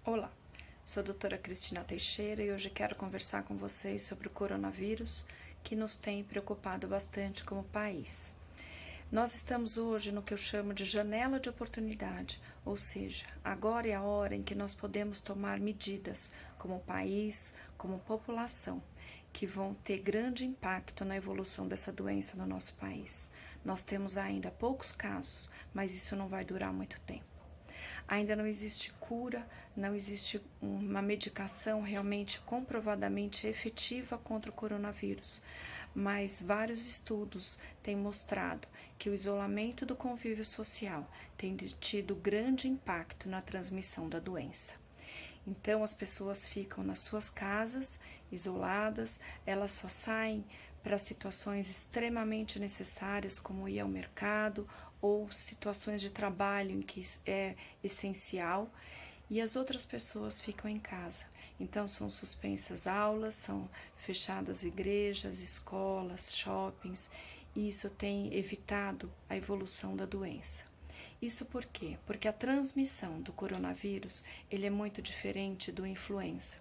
Olá, sou a doutora Cristina Teixeira e hoje quero conversar com vocês sobre o coronavírus que nos tem preocupado bastante como país. Nós estamos hoje no que eu chamo de janela de oportunidade, ou seja, agora é a hora em que nós podemos tomar medidas como país, como população, que vão ter grande impacto na evolução dessa doença no nosso país. Nós temos ainda poucos casos, mas isso não vai durar muito tempo. Ainda não existe cura, não existe uma medicação realmente comprovadamente efetiva contra o coronavírus, mas vários estudos têm mostrado que o isolamento do convívio social tem tido grande impacto na transmissão da doença. Então, as pessoas ficam nas suas casas, isoladas, elas só saem para situações extremamente necessárias, como ir ao mercado ou situações de trabalho em que é essencial, e as outras pessoas ficam em casa. Então, são suspensas aulas, são fechadas igrejas, escolas, shoppings, e isso tem evitado a evolução da doença. Isso por quê? Porque a transmissão do coronavírus ele é muito diferente do influenza.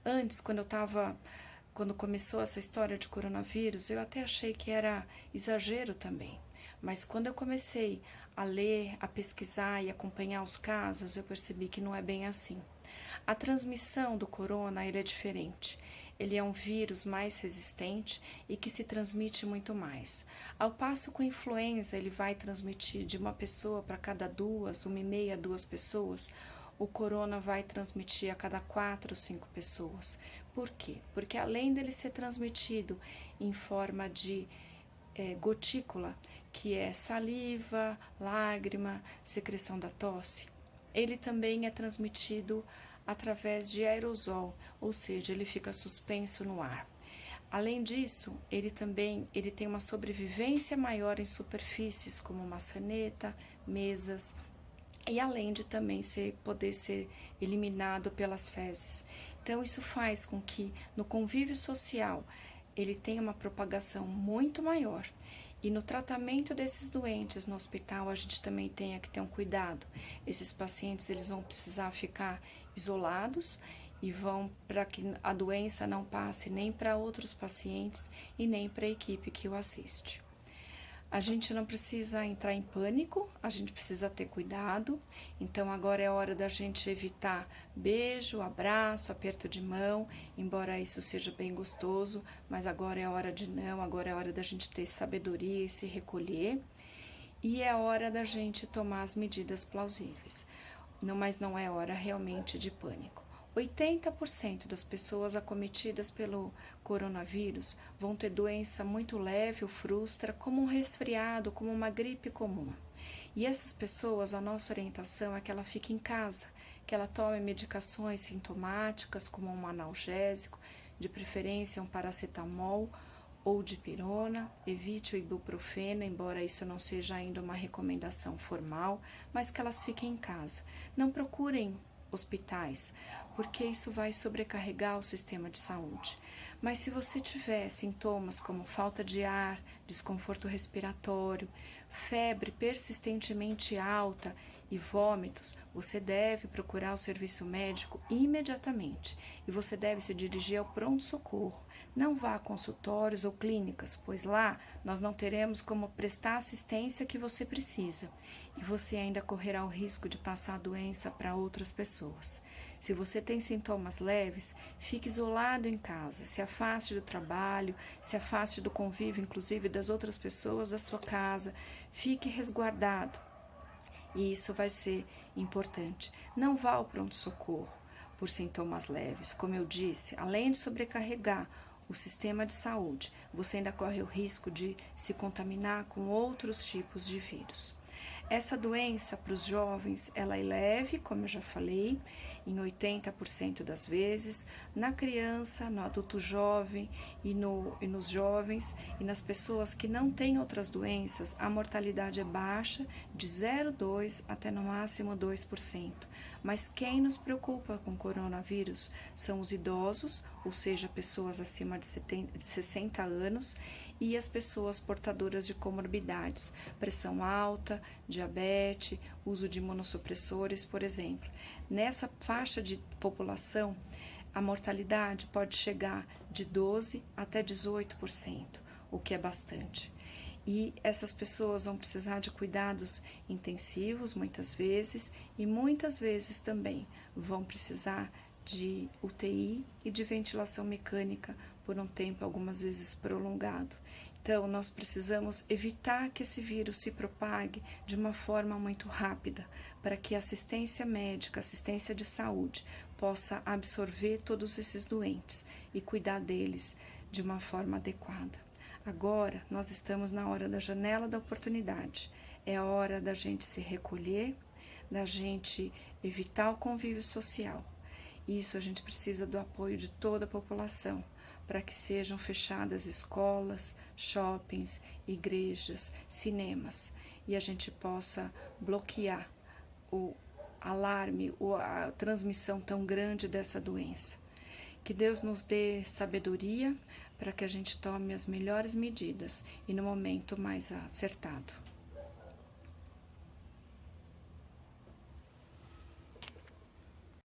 Antes, quando começou essa história de coronavírus, eu até achei que era exagero também. Mas quando eu comecei a ler, a pesquisar e acompanhar os casos, eu percebi que não é bem assim. A transmissão do corona ele é diferente. Ele é um vírus mais resistente e que se transmite muito mais. Ao passo que a influenza ele vai transmitir de uma pessoa para cada duas, 1,5 a 2 pessoas, o corona vai transmitir a cada 4 ou 5 pessoas. Por quê? Porque além dele ser transmitido em forma de gotícula, que é saliva, lágrima, secreção da tosse, ele também é transmitido através de aerosol, ou seja, ele fica suspenso no ar. Além disso, ele tem uma sobrevivência maior em superfícies como maçaneta, mesas, e além de também poder ser eliminado pelas fezes. Então, isso faz com que no convívio social ele tenha uma propagação muito maior. E no tratamento desses doentes no hospital, a gente também tem que ter um cuidado. Esses pacientes eles vão precisar ficar isolados e vão para que a doença não passe nem para outros pacientes e nem para a equipe que o assiste. A gente não precisa entrar em pânico, a gente precisa ter cuidado. Então agora é hora da gente evitar beijo, abraço, aperto de mão, embora isso seja bem gostoso, mas agora é hora de não, agora é hora da gente ter sabedoria e se recolher. E é hora da gente tomar as medidas plausíveis. Não, mas não é hora realmente de pânico. 80% das pessoas acometidas pelo coronavírus vão ter doença muito leve ou frustra, como um resfriado, como uma gripe comum. E essas pessoas, a nossa orientação é que ela fique em casa, que ela tome medicações sintomáticas, como um analgésico, de preferência um paracetamol ou dipirona, evite o ibuprofeno, embora isso não seja ainda uma recomendação formal, mas que elas fiquem em casa. Não procurem hospitais, porque isso vai sobrecarregar o sistema de saúde. Mas se você tiver sintomas como falta de ar, desconforto respiratório, febre persistentemente alta e vômitos, você deve procurar o serviço médico imediatamente e você deve se dirigir ao pronto-socorro. Não vá a consultórios ou clínicas, pois lá nós não teremos como prestar a assistência que você precisa e você ainda correrá o risco de passar a doença para outras pessoas. Se você tem sintomas leves, fique isolado em casa, se afaste do trabalho, se afaste do convívio, inclusive das outras pessoas da sua casa, fique resguardado. E isso vai ser importante. Não vá ao pronto-socorro por sintomas leves. Como eu disse, além de sobrecarregar o sistema de saúde, você ainda corre o risco de se contaminar com outros tipos de vírus. Essa doença para os jovens, ela é leve, como eu já falei, em 80% das vezes. Na criança, no adulto jovem e nos jovens e nas pessoas que não têm outras doenças, a mortalidade é baixa, de 0,2% até no máximo 2%. Mas quem nos preocupa com o coronavírus são os idosos, ou seja, pessoas acima de 60 anos, e as pessoas portadoras de comorbidades, pressão alta, diabetes, uso de imunossupressores, por exemplo. Nessa faixa de população, a mortalidade pode chegar de 12% até 18%, o que é bastante. E essas pessoas vão precisar de cuidados intensivos, muitas vezes também vão precisar de UTI e de ventilação mecânica por um tempo, algumas vezes prolongado. Então, nós precisamos evitar que esse vírus se propague de uma forma muito rápida, para que a assistência médica, assistência de saúde, possa absorver todos esses doentes e cuidar deles de uma forma adequada. Agora, nós estamos na hora da janela da oportunidade. É a hora da gente se recolher, da gente evitar o convívio social. Isso a gente precisa do apoio de toda a população, para que sejam fechadas escolas, shoppings, igrejas, cinemas, e a gente possa bloquear o alarme, a transmissão tão grande dessa doença. Que Deus nos dê sabedoria para que a gente tome as melhores medidas e no momento mais acertado.